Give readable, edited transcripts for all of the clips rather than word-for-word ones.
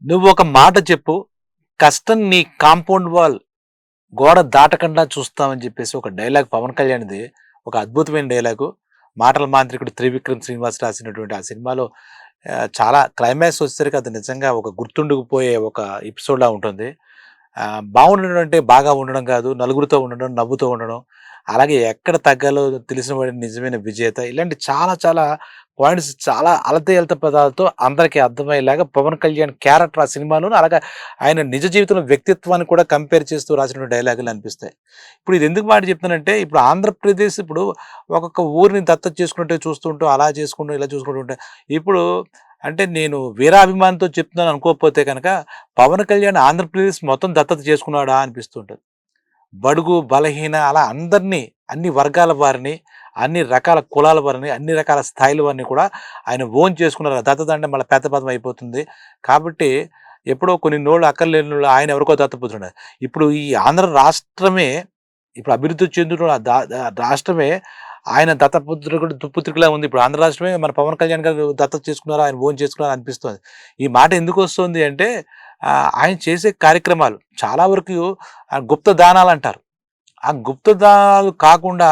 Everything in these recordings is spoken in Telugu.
నువ్వొక మాట చెప్పు. కష్టం నీ కాంపౌండ్ వాల్ గోడ దాటకుండా చూస్తామని చెప్పేసి ఒక డైలాగ్ పవన్ కళ్యాణ్‌ది. ఒక అద్భుతమైన డైలాగు. మాటల మాంత్రికుడు 'త్రివిక్రమ్ శ్రీనివాస్' రాసినటువంటి ఆ సినిమాలో చాలా క్లైమాక్స్ వచ్చేసరికి అది నిజంగా ఒక గుర్తుండుకుపోయే ఒక ఎపిసోడ్‌లా ఉంటుంది. బాగుండడం అంటే బాగా ఉండడం కాదు. నలుగురితో ఉండడం, నవ్వుతూ ఉండడం. అలాగే ఎక్కడ తగ్గాలో తెలిసిన వాడే నిజమైన విజేత. ఇలాంటి చాలా చాలా పాయింట్స్ చాలా అలత పదాలతో అందరికీ అర్థమయ్యేలాగా పవన్ కళ్యాణ్ క్యారెక్టర్ ఆ సినిమాలోను అలాగే ఆయన నిజ జీవితంలో వ్యక్తిత్వాన్ని కూడా కంపేర్ చేస్తూ రాసినటువంటి డైలాగులు అనిపిస్తాయి. ఇప్పుడు ఇది ఎందుకు మాట చెప్తున్నానంటే ఇప్పుడు ఆంధ్రప్రదేశ్ ఇప్పుడు ఒక్కొక్క ఊరిని దత్తత చేసుకుంటే చూస్తుంటూ అలా చేసుకుంటూ ఇలా చూసుకుంటూ ఉంటే ఇప్పుడు అంటే నేను వీరాభిమానంతో చెప్తున్నాను అనుకోకపోతే కనుక పవన్ కళ్యాణ్ ఆంధ్రప్రదేశ్ మొత్తం దత్తత చేసుకున్నాడా అనిపిస్తుంటది. బడుగు, బలహీన అలా అందరినీ, అన్ని వర్గాల వారిని, అన్ని రకాల కులాల వారిని, అన్ని రకాల స్థాయిల వారిని కూడా ఆయన ఓన్ చేసుకున్నారు. దత్తత అంటే మళ్ళా పెద్ద పదం అయిపోతుంది. కాబట్టి ఎప్పుడో కొన్ని నోళ్ళు అక్కర్లేనోళ్ళు ఆయన ఎవరికో దత్తపుత్రుడు. ఇప్పుడు ఈ ఆంధ్ర రాష్ట్రమే ఇప్పుడు అభివృద్ధి చెందుతున్న రాష్ట్రమే ఆయన పుత్రికలా ఉంది. ఇప్పుడు ఆంధ్ర రాష్ట్రమే మన పవన్ కళ్యాణ్ గారు దత్తత చేసుకున్నారు, ఆయన ఓన్ చేసుకున్నారు అనిపిస్తుంది. ఈ మాట ఎందుకొస్తుంది అంటే ఆయన చేసే కార్యక్రమాలు చాలా వరకు గుప్త దానాలంటారు. ఆ గుప్త దానాలు కాకుండా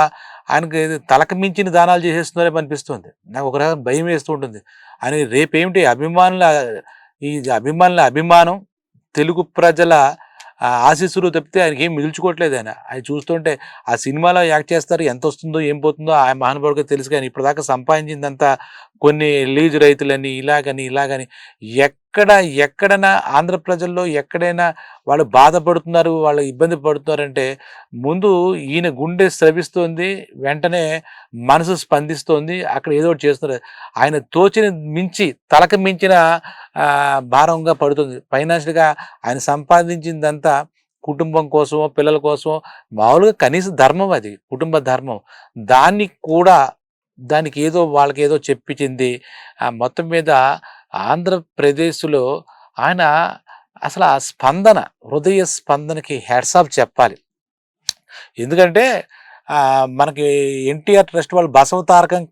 ఆయనకి తలకు మించిన దానాలు చేసేస్తున్నారేమో అనిపిస్తుంది. నాకు ఒక రకంగా భయమేస్తూ ఉంటుంది. ఆయన రేపేమిటి అభిమానుల అభిమానం, తెలుగు ప్రజల ఆశీస్సులు తప్పితే ఆయనకేం మిగుల్చుకోవట్లేదు ఆయన. ఆయన చూస్తుంటే ఆ సినిమాలో యాక్ట్ చేస్తారు. ఎంతొస్తుందో, ఏం పోతుందో ఆ మహానుభావుడికే తెలుసు గానీ ఇప్పటిదాకా సంపాదించిందంతా కొన్ని లీజు రైతులని, ఇలాగని ఎక్కడైనా ఆంధ్ర ప్రజల్లో ఎక్కడైనా వాళ్ళు బాధపడుతున్నారు, వాళ్ళు ఇబ్బంది పడుతున్నారంటే ముందు ఈయన గుండె స్రవిస్తోంది. వెంటనే మనసు స్పందిస్తోంది. అక్కడ ఏదో ఒకటి చేస్తున్నారు. ఆయన తోచిన మించి తలకు మించిన భారంగా పడుతుంది. ఫైనాన్షియల్‌గా ఆయన సంపాదించిందంతా కుటుంబం కోసమో, పిల్లల కోసమో మామూలుగా కనీస ధర్మం అది. కుటుంబ ధర్మం. దాన్ని కూడా దానికి ఏదో వాళ్ళకేదో చెప్పించింది. మొత్తం మీద ఆంధ్రప్రదేశ్‌లో ఆయన అసలు ఆ స్పందన, హృదయ స్పందనకి హ్యాట్స్ ఆఫ్ చెప్పాలి. ఎందుకంటే మనకి ఎన్టీఆర్ ట్రస్ట్ వాళ్ళు బసవ తారకం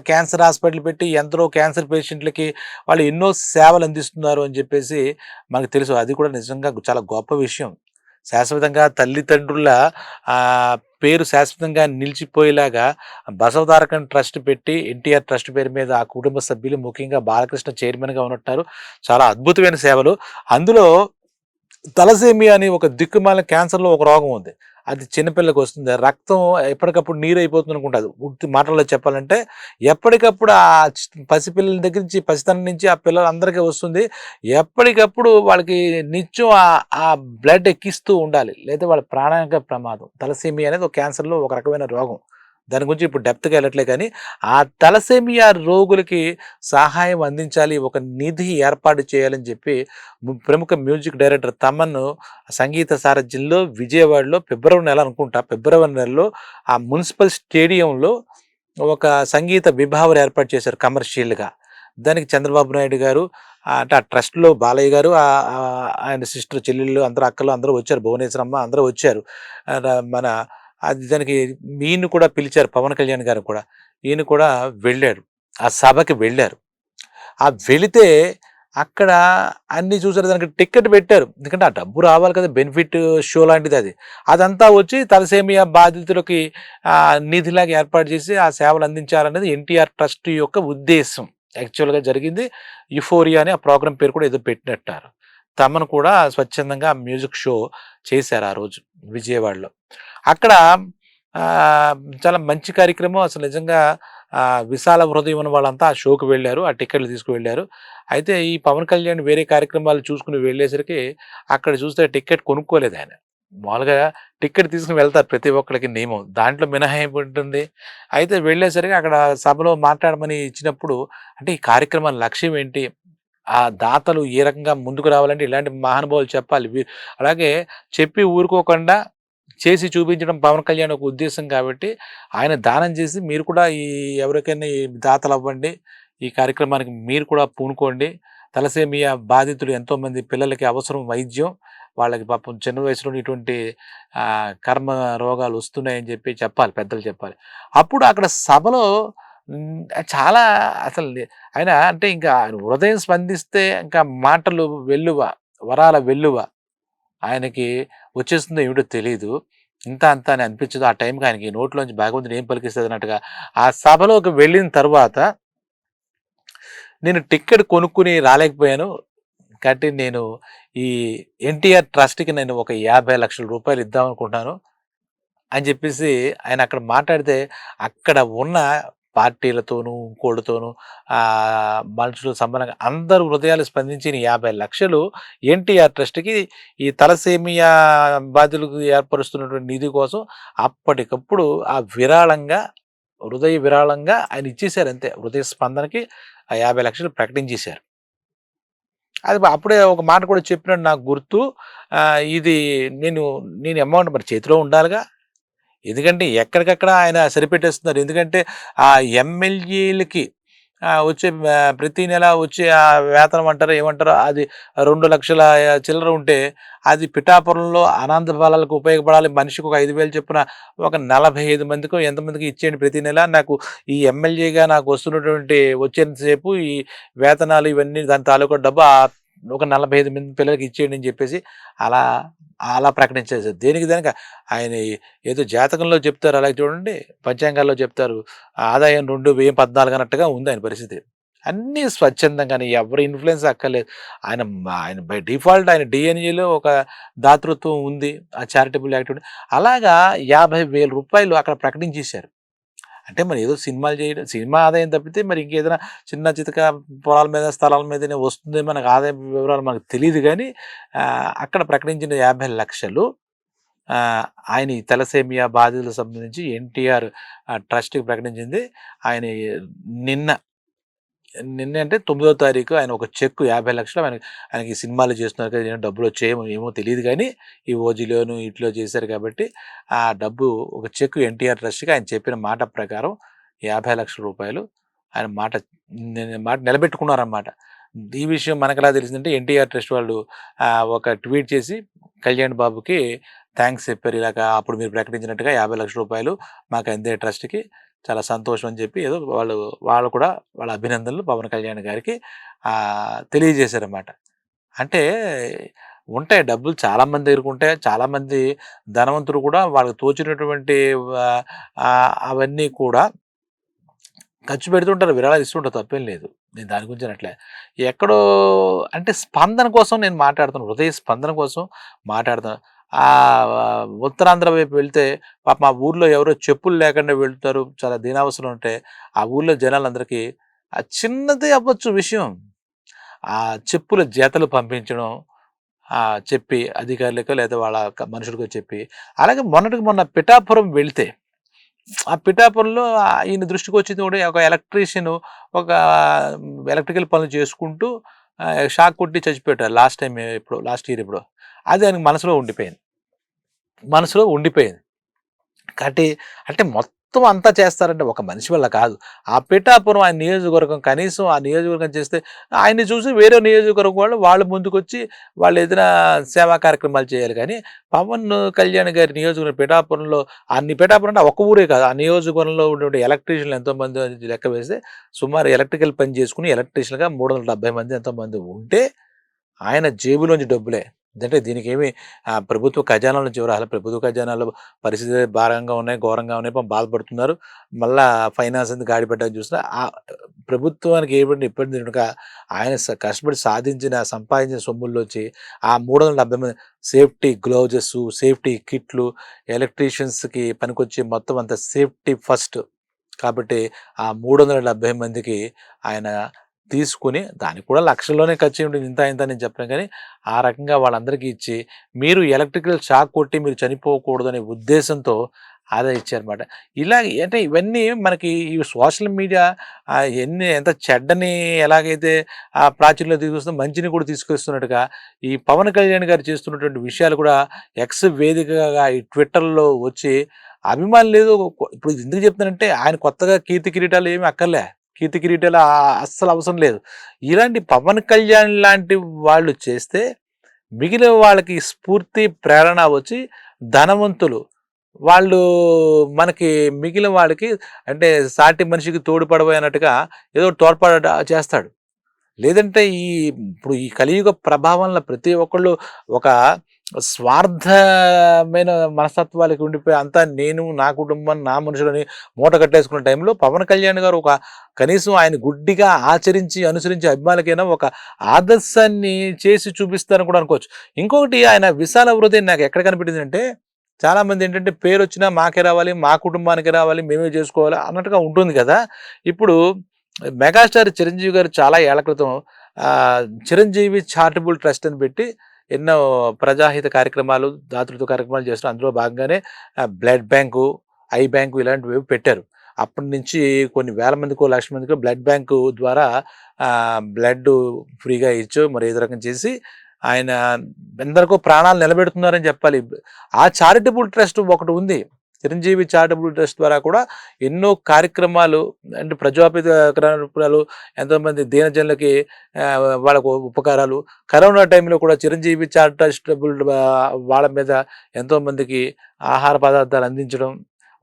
క్యాన్సర్ హాస్పిటల్ పెట్టి ఎందరో క్యాన్సర్ పేషెంట్లకి వాళ్ళు ఎన్నో సేవలు అందిస్తున్నారు అని చెప్పేసి మనకు తెలుసు. అది కూడా నిజంగా చాలా గొప్ప విషయం. శాశ్వతంగా తల్లిదండ్రుల పేరు శాశ్వతంగా నిలిచిపోయేలాగా బసవ తారకం ట్రస్ట్ పెట్టి ఎన్టీఆర్ ట్రస్ట్ పేరు మీద ఆ కుటుంబ సభ్యులు ముఖ్యంగా బాలకృష్ణ చైర్మన్‌గా ఉన్నట్టున్నారు. చాలా అద్భుతమైన సేవలు. అందులో తలసేమియా అని ఒక దిక్కుమాలిన క్యాన్సర్‌లో ఒక రోగం ఉంది. అది చిన్నపిల్లకి వస్తుంది. రక్తం ఎప్పటికప్పుడు నీరైపోతుంది అనుకుంటా. ఉత్తి మాటల్లో చెప్పాలంటే ఎప్పటికప్పుడు పసిపిల్లల దగ్గర నుంచి పసితనం నుంచి ఆ పిల్లలందరికీ వస్తుంది. ఎప్పటికప్పుడు వాళ్ళకి నిత్యం ఆ బ్లడ్ ఎక్కిస్తూ ఉండాలి. లేదా వాళ్ళ ప్రాణానికే ప్రమాదం. తలసేమియా అనేది ఒక క్యాన్సర్‌లో ఒక రకమైన రోగం. దాని గురించి ఇప్పుడు డెప్త్‌గా వెళ్ళట్లే కానీ ఆ తలసేమియా రోగులకి సహాయం అందించాలి. ఒక నిధి ఏర్పాటు చేయాలని చెప్పి ప్రముఖ మ్యూజిక్ డైరెక్టర్ తమన్ సంగీత సారథ్యంలో విజయవాడలో ఫిబ్రవరి నెల అనుకుంటా. ఫిబ్రవరి నెలలో ఆ మున్సిపల్ స్టేడియంలో ఒక సంగీత విభావరి ఏర్పాటు చేశారు కమర్షియల్‌గా. దానికి చంద్రబాబు నాయుడు గారు అంటే ఆ ట్రస్ట్‌లో బాలయ్య గారు ఆయన సిస్టర్ చెల్లెళ్ళు అందరూ అక్కలు అందరూ వచ్చారు. భువనేశ్వరమ్మ అందరూ వచ్చారు. మన దానికి ఈయన్ని కూడా పిలిచారు పవన్ కళ్యాణ్ గారు కూడా. ఈయన కూడా వెళ్ళాడు. ఆ సభకి వెళ్ళారు. వెళితే అక్కడ అన్నీ చూసారు. దానికి టికెట్ పెట్టారు. ఎందుకంటే ఆ డబ్బు రావాలి కదా! బెనిఫిట్ షో లాంటిదది. అదంతా వచ్చి తలసేమియా బాధితులకి నిధిలాగా ఏర్పాటు చేసి ఆ సేవలు అందించాలనేది ఎన్టీఆర్ ట్రస్ట్ యొక్క ఉద్దేశం. యాక్చువల్‌గా జరిగింది. యుఫోరియా అని ఆ ప్రోగ్రామ్ పేరు కూడా ఏదో పెట్టినట్టారు. తమను కూడా స్వచ్ఛందంగా మ్యూజిక్ షో చేశారు ఆ రోజు విజయవాడలో. అక్కడ చాలా మంచి కార్యక్రమం. అసలు నిజంగా విశాల హృదయం ఉన్న వాళ్ళంతా ఆ షోకి వెళ్ళారు. ఆ టికెట్లు తీసుకువెళ్లారు. అయితే ఈ పవన్ కళ్యాణ్ వేరే కార్యక్రమాలు చూసుకొని వెళ్ళేసరికి అక్కడ చూస్తే టికెట్ కొనుక్కోలేదాయన. మామూలుగా టికెట్ తీసుకొని వెళ్తారు ప్రతి ఒక్కళ్ళకి నియమం. దాంట్లో మినహాయింపు ఉంటుంది. అయితే వెళ్ళేసరికి అక్కడ సభలో మాట్లాడమని ఇచ్చినప్పుడు అంటే ఈ కార్యక్రమం లక్ష్యం ఏంటి? ఆ దాతలు ఏ రకంగా ముందుకు రావాలంటే ఇలాంటి మహానుభావులు చెప్పాలి. అలాగే చెప్పి ఊరుకోకుండా చేసి చూపించడం పవన్ కళ్యాణ్ ఒక ఉద్దేశం కాబట్టి ఆయన దానం చేసి మీరు కూడా ఎవరికైనా ఈ దాతలు అవ్వండి. ఈ కార్యక్రమానికి మీరు కూడా పూనుకోండి. తలసేమియా బాధితులు ఎంతోమంది పిల్లలకి అవసరం వైద్యం. వాళ్ళకి పాపం చిన్న వయసులోనే ఇటువంటి కర్మ రోగాలు వస్తున్నాయని చెప్పి చెప్పాలి. పెద్దలు చెప్పాలి. అప్పుడు అక్కడ సభలో చాలా అసలు ఆయన అంటే ఇంకా ఆయన హృదయం స్పందిస్తే ఇంకా మాటలు వెల్లువ, వరాల వెల్లువ ఆయనకి వచ్చేస్తుందో ఏమిటో తెలీదు. ఇంత అంత అని అనిపించదు. ఆ టైంకి ఆయనకి నోట్లోంచి భగవంతుడు ఏం పలికిస్తది అన్నట్టుగా ఆ సభలోకి వెళ్ళిన తరువాత నేను టికెట్ కొనుక్కొని రాలేకపోయాను. కాబట్టి నేను ఈ ఎన్టీఆర్ ట్రస్ట్‌కి నేను ఒక 50,00,000 ఇద్దామనుకుంటున్నాను అని చెప్పేసి ఆయన అక్కడ మాట్లాడితే, అక్కడ ఉన్న పార్టీలతోనూ, ఇంకోళ్ళతోనూ మనుషులు సంబరంగా అందరూ హృదయాలు స్పందించి 50,00,000 ఎన్టీఆర్ ట్రస్ట్‌కి ఈ తలసేమియా బాధితులకు ఏర్పరుస్తున్నటువంటి నిధి కోసం అప్పటికప్పుడు ఆ విరాళంగా, హృదయ విరాళంగా ఆయన ఇచ్చేసారు అంతే. హృదయ స్పందనకి ఆ 50,00,000 ప్రకటించేశారు. అది అప్పుడే ఒక మాట కూడా చెప్పినట్టు నాకు గుర్తు. ఇది నేను నేను అమౌంట్ మరి చేతిలో ఉండాలిగా. ఎందుకంటే ఎక్కడికక్కడ ఆయన సరిపెట్టేస్తున్నారు. ఎందుకంటే ఆ ఎమ్మెల్యేలకి వచ్చే ప్రతి నెల వచ్చే ఆ వేతనం అంటారో ఏమంటారో అది 2,00,000 చిల్లర ఉంటే అది పిఠాపురంలో అనాథ బాలలకు ఉపయోగపడాలి. మనిషికి ఒక 5,000 చొప్పున ఒక 45 మందికో ఎంతమందికి ఇచ్చేయండి ప్రతి నెల. నాకు ఈ ఎమ్మెల్యేగా నాకు వస్తున్నటువంటి వచ్చేంత సేపు ఈ వేతనాలు ఇవన్నీ దాని తాలూకా డబ్బు ఒక 45 మంది పిల్లలకి ఇచ్చేయండి అని చెప్పేసి అలా అలా ప్రకటించేసారు. దేనికి దానికి ఆయన ఏదో జాతకంలో చెప్తారు అలాగే చూడండి, పంచాంగాల్లో చెప్తారు ఆదాయం 2, వ్యయం 14 అన్నట్టుగా ఉంది ఆయన పరిస్థితి. అన్నీ స్వచ్ఛందంగానే ఎవరి ఇన్‌ఫ్లూయెన్స్ అక్కర్లేదు. ఆయన ఆయన బై డిఫాల్ట్ ఆయన డీఎన్ఏలో ఒక దాతృత్వం ఉంది. ఆ చారిటబుల్ యాక్టివిటీ. అలాగా రూ. 50,000 అక్కడ ప్రకటించేశారు. అంటే మరి ఏదో సినిమాలు చేయడం సినిమా ఆదాయం తప్పితే మరి ఇంకేదైనా చిన్న చితక పొలాల మీద, స్థలాల మీదనే వస్తుందేమో మనకు ఆదాయం వివరాలు మనకు తెలీదు గానీ అక్కడ ప్రకటించిన 50,00,000 ఆహ్, ఆయన ఈ తలసేమియా బాధితులకు సంబంధించి ఎన్టీఆర్ ట్రస్ట్‌కి ప్రకటించింది. ఆయన నిన్న నిన్నే అంటే 9వ తారీఖు ఆయన ఒక చెక్కు 50,00,000 ఆయనకి సినిమాలు చేస్తున్నారు కదా! ఏమో డబ్బులొచ్చాయేమో ఏమో తెలీదు గానీ, ఈ ఓజీలోను ఈటిలో చేశారు కాబట్టి, ఆ డబ్బు ఒక చెక్కు ఎన్టీఆర్ ట్రస్ట్‌కి ఆయన చెప్పిన మాట ప్రకారం రూ. 50,00,000 ఆయన మాట నిలబెట్టుకున్నారనమాట. ఈ విషయం మనకెలా తెలిసిందంటే ఎన్టీఆర్ ట్రస్ట్ వాళ్ళు ఒక ట్వీట్ చేసి కళ్యాణ్ బాబుకి థాంక్స్ చెప్పారు. ఇలాగ అప్పుడు మీరు ప్రకటించినట్టుగా రూ. 50,00,000 మాకు అందే ట్రస్ట్‌కి చాలా సంతోషం అని చెప్పి ఏదో వాళ్ళు కూడా వాళ్ళ అభినందనలు పవన్ కళ్యాణ్ గారికి తెలియజేశారన్నమాట. అంటే ఉంటాయి డబ్బులు చాలామంది దగ్గర ఉంటాయి. చాలామంది ధనవంతులు కూడా వాళ్ళకి తోచినటువంటి అవన్నీ కూడా ఖర్చు పెడుతుంటారు. విరాళాలు ఇస్తుంటారు తప్పేం లేదు. నేను దాని గురించి అనట్లే. ఎక్కడో అంటే స్పందన కోసం నేను మాట్లాడుతున్నాను. హృదయ స్పందన కోసం మాట్లాడుతున్నాను. ఉత్తరాంధ్ర వైపు వెళ్తే పాపం ఆ ఊర్లో ఎవరో చెప్పులు లేకుండా వెళ్తారు. చాలా దీనావస్థలో ఉంటే ఆ ఊర్లో జనాలందరికీ చిన్నదే అవ్వచ్చు విషయం. ఆ చెప్పుల జతలు పంపించడం చెప్పి అధికారులకో లేదా వాళ్ళ మనుషులకో చెప్పి అలాగే మొన్నటికి మొన్న పిఠాపురం వెళ్తే ఆ పిఠాపురంలో ఈయన దృష్టికొచ్చింది కూడా ఒక ఎలక్ట్రీషియన్ ఒక ఎలక్ట్రికల్ పనులు చేసుకుంటూ షాక్ కొట్టి చచ్చిపోయాడు లాస్ట్ ఇయర్ ఎప్పుడో. అది ఆయనకు మనసులో ఉండిపోయింది. కాబట్టి అంటే మొత్తం అంతా చేస్తారంటే ఒక మనిషి వల్ల కాదు. ఆ పిఠాపురం ఆయన నియోజకవర్గం కనీసం ఆ నియోజకవర్గం చేస్తే ఆయన్ని చూసి వేరే నియోజకవర్గం వాళ్ళు ముందుకొచ్చి వాళ్ళు ఏదైనా సేవా కార్యక్రమాలు చేయాలి కానీ పవన్ కళ్యాణ్ గారి నియోజకవర్గం పిఠాపురంలో పిఠాపురం అంటే ఒక ఊరే కాదు. ఆ నియోజకవర్గంలో ఉన్నటువంటి ఎలక్ట్రీషియన్లు ఎంతోమంది లెక్క వేస్తే సుమారు ఎలక్ట్రికల్ పని చేసుకుని ఎలక్ట్రీషియన్‌గా 370 మంది ఎంతోమంది ఉంటే ఆయన జేబులోంచి డబ్బులే. అంటే దీనికేమి ప్రభుత్వ ఖజానాల నుంచి ఎవరు రాలే. ప్రభుత్వ ఖజానాలో పరిస్థితి భారంగా ఉన్నాయి, ఘోరంగా ఉన్నాయి. పాపం బాధపడుతున్నారు. మళ్ళా ఫైనాన్స్ అంతా గాడిపడ్డాన్ని చూసినా ప్రభుత్వానికి ఇబ్బంది ఆయన కష్టపడి సంపాదించిన సొమ్ముల్లోంచి ఆ 370 మంది సేఫ్టీ గ్లౌజెస్, సేఫ్టీ కిట్లు, ఎలక్ట్రీషియన్స్‌కి పనికొచ్చే మొత్తం అంతా సేఫ్టీ ఫస్ట్. కాబట్టి ఆ 370 మందికి ఆయన తీసుకొని దానికి కూడా లక్షల్లోనే ఖర్చు ఉంటుంది. ఇంత ఇంత నేను చెప్పను కానీ ఆ రకంగా వాళ్ళందరికీ ఇచ్చి మీరు ఎలక్ట్రికల్ షాక్ కొట్టి మీరు చనిపోకూడదనే ఉద్దేశంతో అదే ఇచ్చారన్నమాట. ఇలా అంటే ఇవన్నీ మనకి ఈ సోషల్ మీడియా ఎంత చెడ్డని ఎలాగైతే ప్రాచుర్యంలో తీసుకొస్తుందో మంచిని కూడా తీసుకొస్తున్నట్టుగా ఈ పవన్ కళ్యాణ్ గారు చేస్తున్నటువంటి విషయాలు కూడా ఎక్స్ వేదికగా ఈ ట్విట్టర్‌లో వచ్చి అభిమానులు లేదు. ఇప్పుడు ఎందుకు చెప్తున్నానంటే ఆయన కొత్తగా కీర్తి కిరీటాలు ఏమి అక్కర్లే. కీర్తి కిరీటాలు అస్సలు అవసరం లేదు. ఇలాంటి పవన్ కళ్యాణ్ లాంటి వాళ్ళు చేస్తే మిగిలిన వాళ్ళకి స్ఫూర్తి, ప్రేరణ వచ్చి ధనవంతులు వాళ్ళు మనకి మిగిలిన వాడికి అంటే సాటి మనిషికి తోడ్పడబోయి అన్నట్టుగా ఏదో ఒకటి తోడ్పడ చేస్తాడు. లేదంటే ఇప్పుడు ఈ కలియుగ ప్రభావంలో ప్రతి ఒక్కళ్ళు ఒక స్వార్థమైన మనస్తత్వాలకి ఉండిపోయి అంతా నేను, నా కుటుంబం, నా మనుషులని మూట కట్టేసుకున్న టైంలో పవన్ కళ్యాణ్ గారు ఒక కనీసం ఆయన గుడ్డిగా ఆచరించి, అనుసరించి అభిమానులకైనా ఒక ఆదర్శాన్ని చేసి చూపిస్తారని కూడా అనుకోవచ్చు. ఇంకొకటి ఆయన విశాల హృదయం నాకు ఎక్కడ కనిపించిందంటే చాలామంది ఏంటంటే పేరొచ్చినా మాకే రావాలి, మా కుటుంబానికే రావాలి, మేమే చేసుకోవాలి అన్నట్టుగా ఉంటుంది కదా! ఇప్పుడు మెగాస్టార్ చిరంజీవి గారు చాలా ఏళ్ల క్రితం చిరంజీవి చారిటబుల్ ట్రస్ట్ అని పెట్టి ఎన్నో ప్రజాహిత కార్యక్రమాలు, దాతృత్వ కార్యక్రమాలు చేస్తున్నారు. అందులో భాగంగానే బ్లడ్ బ్యాంకు, ఐ బ్యాంకు ఇలాంటివి పెట్టారు. అప్పటి నుంచి కొన్ని వేల మందికో, లక్షల మందికో బ్లడ్ బ్యాంకు ద్వారా బ్లడ్ ఫ్రీగా ఇచ్చో మరి ఏదో రకం చేసి ఆయన ఎందరికో ప్రాణాలు నిలబెడుతున్నారని చెప్పాలి. ఆ చారిటబుల్ ట్రస్ట్ ఒకటి ఉంది. చిరంజీవి చారిటబుల్ ట్రస్ట్ ద్వారా కూడా ఎన్నో కార్యక్రమాలు అంటే ప్రజాపిత కార్యక్రమాలు ఎంతోమంది దీనజనులకి వాళ్ళకు ఉపకారాలు. కరోనా టైంలో కూడా చిరంజీవి చారిటబుల్ వాళ్ళ మీద ఎంతోమందికి ఆహార పదార్థాలు అందించడం,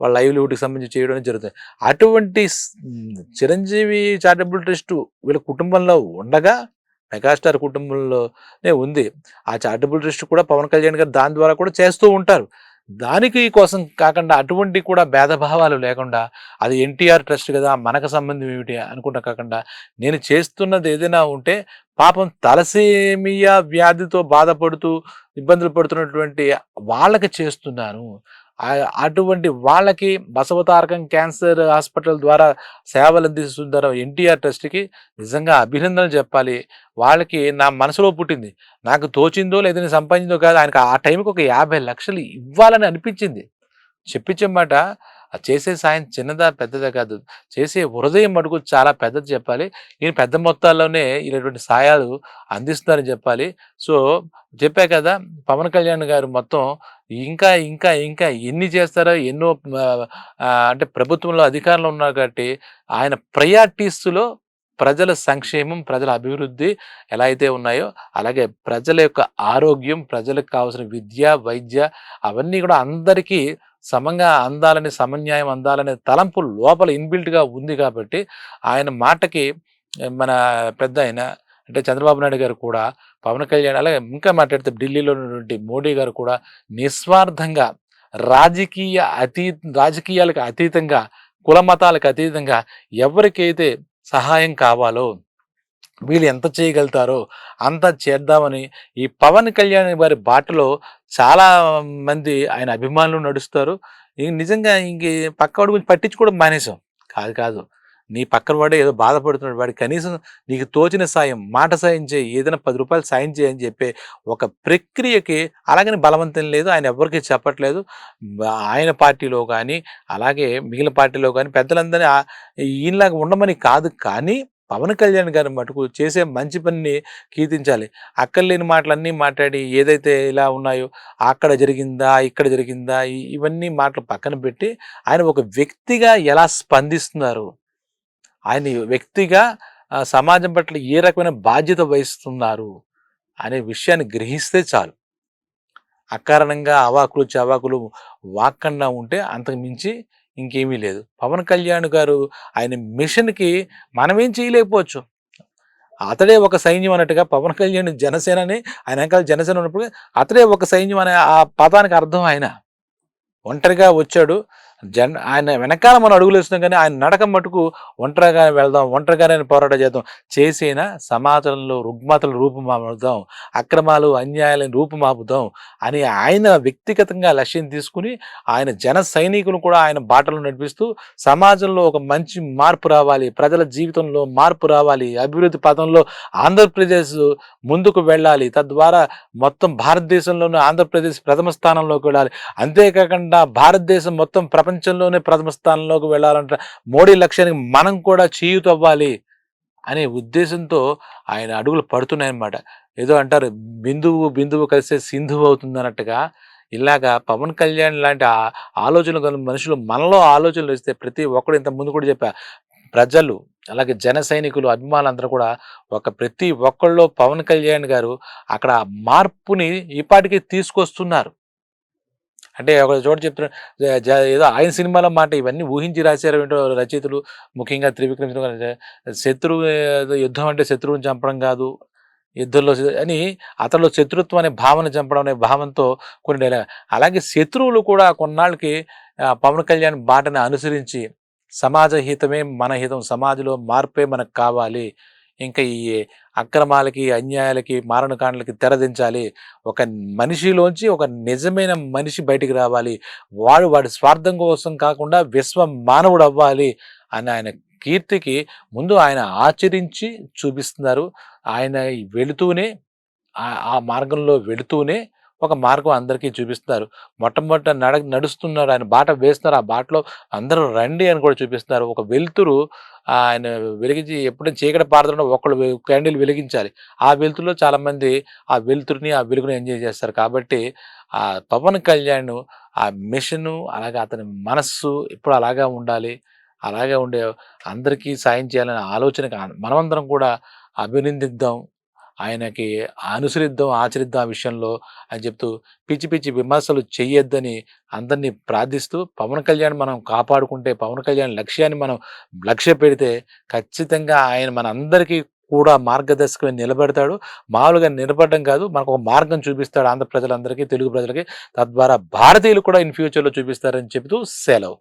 వాళ్ళ లైవ్లీహుడ్కి సంబంధించి చేయడం జరుగుతుంది. అటువంటి చిరంజీవి చారిటబుల్ ట్రస్ట్ వీళ్ళ కుటుంబంలో ఉండగా మెగాస్టార్ కుటుంబంలోనే ఉంది. ఆ చారిటబుల్ ట్రస్ట్ కూడా పవన్ కళ్యాణ్ గారు దాని ద్వారా కూడా చేస్తూ ఉంటారు. దానికి కోసం కాకుండా అటువంటి కూడా భేదభావాలు లేకుండా అది ఎన్టీఆర్ ట్రస్ట్ కదా మనకు సంబంధం ఏమిటి అనుకుంటా కాకుండా నేను చేస్తున్నది ఏదైనా ఉంటే పాపం తలసేమియా వ్యాధితో బాధపడుతూ ఇబ్బందులు పడుతున్నటువంటి వాళ్ళకి చేస్తున్నాను. అటువంటి వాళ్ళకి బసవతారకం క్యాన్సర్ హాస్పిటల్ ద్వారా సేవలు అందిస్తున్నారు ఎన్టీఆర్ ట్రస్ట్కి నిజంగా అభినందనలు చెప్పాలి. వాళ్ళకి నా మనసులో పుట్టింది. నాకు తోచిందో లేదని సంపాదించిందో కాదు ఆయనకు ఆ టైంకి ఒక 50 లక్షలు ఇవ్వాలని అనిపించింది. చెప్పించే మాట చేసే సాయం చిన్నదా పెద్దదా కాదు. చేసే హృదయం మటుకు చాలా పెద్దది చెప్పాలి. ఈయన పెద్ద మొత్తాల్లోనే ఇలాంటి సాయాలు అందిస్తున్నారని చెప్పాలి. సో చెప్పా కదా పవన్ కళ్యాణ్ గారు మొత్తం ఇంకా ఇంకా ఇంకా ఎన్ని చేస్తారో ఎన్నో అంటే ప్రభుత్వంలో అధికారంలో ఉన్నారు కాబట్టి ఆయన ప్రయారిటీస్లో ప్రజల సంక్షేమం, ప్రజల అభివృద్ధి ఎలా అయితే ఉన్నాయో అలాగే ప్రజల యొక్క ఆరోగ్యం, ప్రజలకు కావాల్సిన విద్య, వైద్య అవన్నీ కూడా అందరికీ సమంగా అందాలని, సమన్యాయం అందాలనే తలంపు లోపల ఇన్‌బిల్ట్‌గా ఉంది కాబట్టి ఆయన మాటకి మన పెద్దాయన అంటే చంద్రబాబు నాయుడు గారు కూడా పవన్ కళ్యాణ్ అలాగే ఇంకా మాట్లాడితే ఢిల్లీలో ఉన్నటువంటి మోడీ గారు కూడా నిస్వార్థంగా రాజకీయాలకు అతీతంగా, కుల మతాలకు అతీతంగా ఎవరికైతే సహాయం కావాలో వీళ్ళు ఎంత చేయగలుగుతారో అంత చేద్దామని ఈ పవన్ కళ్యాణ్ గారి బాటలో చాలా మంది ఆయన అభిమానులు నడుస్తారు. నిజంగా ఇంక పక్కవాడి గురించి పట్టించుకోవడం మానేసాం. కాదు కాదు. నీ పక్కన వాడే ఏదో బాధపడుతున్నాడు. వాడికి కనీసం నీకు తోచిన సాయం, మాట సాయం చేయి, ఏదైనా ₹10 సాయం చేయి అని చెప్పే ఒక ప్రక్రియకి అలాగని బలవంతం లేదు. ఆయన ఎవ్వరికీ చెప్పట్లేదు. ఆయన పార్టీలో కానీ, అలాగే మిగిలిన పార్టీలో కానీ పెద్దలందరినీ ఈయనలాగా ఉండమని కాదు కానీ పవన్ కళ్యాణ్ గారి మటుకు చేసే మంచి పనిని కీర్తించాలి. అక్కర్లేని మాటలన్నీ మాట్లాడి ఏదైతే ఇలా ఉన్నాయో అక్కడ జరిగిందా, ఇక్కడ జరిగిందా ఇవన్నీ మాటలు పక్కన పెట్టి ఆయన ఒక వ్యక్తిగా ఎలా స్పందిస్తున్నారు, ఆయన వ్యక్తిగా సమాజం పట్ల ఏ రకమైన బాధ్యత వహిస్తున్నారు అనే విషయాన్ని గ్రహిస్తే చాలు. అకారణంగా అవాకులు చవాకులు వాక్కుండా ఉంటే అంతకు మించి ఇంకేమీ లేదు. పవన్ కళ్యాణ్ గారు ఆయన మిషన్‌కి మనమేం చేయలేకపోవచ్చు. అతడే ఒక సైన్యం అన్నట్టుగా పవన్ కళ్యాణ్ జనసేనని ఆయన వెనకాల జనసేన ఉన్నప్పుడు అతడే ఒక సైన్యం అనే ఆ పదానికి అర్థం ఆయన. ఒంటరిగా వచ్చాడు. ఆయన వెనకాల మనం అడుగులేస్తున్నాం కానీ ఆయన నడక మటుకు ఒంటరిగానే వెళ్దాం, ఒంటరిగానే పోరాటం చేద్దాం. చేసిన సమాజంలో రుగ్మతలు రూపుమాపుదాం, అక్రమాలు అన్యాయాలను రూపుమాపుదాం అని ఆయన వ్యక్తిగతంగా లక్ష్యం తీసుకుని ఆయన జన సైనికులు కూడా ఆయన బాటలు నడిపిస్తూ సమాజంలో ఒక మంచి మార్పు రావాలి, ప్రజల జీవితంలో మార్పు రావాలి, అభివృద్ధి పథంలో ఆంధ్రప్రదేశ్ ముందుకు వెళ్ళాలి, తద్వారా మొత్తం భారతదేశంలోనే ఆంధ్రప్రదేశ్ ప్రథమ స్థానంలోకి వెళ్ళాలి. అంతేకాకుండా భారతదేశం మొత్తం ప్రపంచంలోనే ప్రథమ స్థానంలోకి వెళ్ళాలంటే మోడీ లక్ష్యానికి మనం కూడా చేయూతవ్వాలి అనే ఉద్దేశంతో ఆయన అడుగులు పడుతున్నాయన్నమాట. ఏదో అంటారు బిందువు బిందువు కలిసే సింధువు అవుతుంది అన్నట్టుగా ఇలాగా పవన్ కళ్యాణ్ లాంటి ఆలోచనలు గల మనుషులు మనలో ఆలోచనలు ఇస్తే ప్రతి ఒక్కడు ఇంత ముందు కూడా చెప్పా ప్రజలు అలాగే జన సైనికులు అభిమానులందరూ కూడా ప్రతి ఒక్కళ్ళలో పవన్ కళ్యాణ్ గారు అక్కడ మార్పుని ఈపాటికి తీసుకొస్తున్నారు. అంటే ఒక చోట చెప్తున్నారు ఏదో ఆయన సినిమాలో మాట ఇవన్నీ ఊహించి రాశారు ఏంటో రచయితలు, ముఖ్యంగా త్రివిక్రమ్ శ్రీనివాస్ గారు. శత్రువు ఏదో యుద్ధం అంటే శత్రువుని చంపడం కాదు. యుద్ధంలో అని అతనిలో శత్రుత్వం అనే భావన చంపడం అనే భావంతో కొన్ని డైలాగ్. అలాగే శత్రువులు కూడా కొన్నాళ్ళకి పవన్ కళ్యాణ్ బాటని అనుసరించి సమాజ హితమే మన హితం, సమాజంలో మార్పే మనకు కావాలి. ఇంకా ఈ అక్రమాలకి, అన్యాయాలకి, మారణకాండలకి తెరదించాలి. ఒక మనిషిలోంచి ఒక నిజమైన మనిషి బయటికి రావాలి. వాడి స్వార్థం కోసం కాకుండా విశ్వ మానవుడవ్వాలి అని ఆయన కీర్తికి ముందు ఆయన ఆచరించి చూపిస్తున్నారు. ఆయన వెళుతూనే ఆ మార్గంలో వెళుతూనే ఒక మార్గం అందరికీ చూపిస్తున్నారు. మొట్టమొదట నడుస్తున్నారు. ఆయన బాట వేస్తున్నారు. ఆ బాటలో అందరూ రండి అని కూడా చూపిస్తున్నారు. ఒక వెలుతురు ఆయన వెలిగించి ఎప్పుడైనా చీకటి పారుతున్న ఒకళ్ళు క్యాండిల్ వెలిగించాలి. ఆ వెలుతురులో చాలామంది ఆ వెలుతురుని, ఆ వెలుగుని ఎంజాయ్ చేస్తారు. కాబట్టి ఆ పవన్ కళ్యాణ్ ఆ మిషను అలాగే అతని మనస్సు ఎప్పుడు అలాగే ఉండాలి. అలాగే ఉండే అందరికీ సాయం చేయాలనే ఆలోచనకి మనమందరం కూడా అభినందిద్దాం. ఆయనకి అనుసరిద్దాం, ఆచరిద్దాం ఆ విషయంలో అని చెప్తూ పిచ్చి పిచ్చి విమర్శలు చెయ్యొద్దని అందరినీ ప్రార్థిస్తూ పవన్ కళ్యాణ్ మనం కాపాడుకుంటే, పవన్ కళ్యాణ్ లక్ష్యాన్ని మనం లక్ష్య పెడితే ఖచ్చితంగా ఆయన మనందరికీ కూడా మార్గదర్శకమై నిలబెడతాడు. మామూలుగా నిలబడడం కాదు, మనకు ఒక మార్గం చూపిస్తాడు ఆంధ్ర ప్రజలందరికీ, తెలుగు ప్రజలకి. తద్వారా భారతీయులు కూడా ఇన్ ఫ్యూచర్‌లో చూపిస్తారని చెబుతూ సెలవు.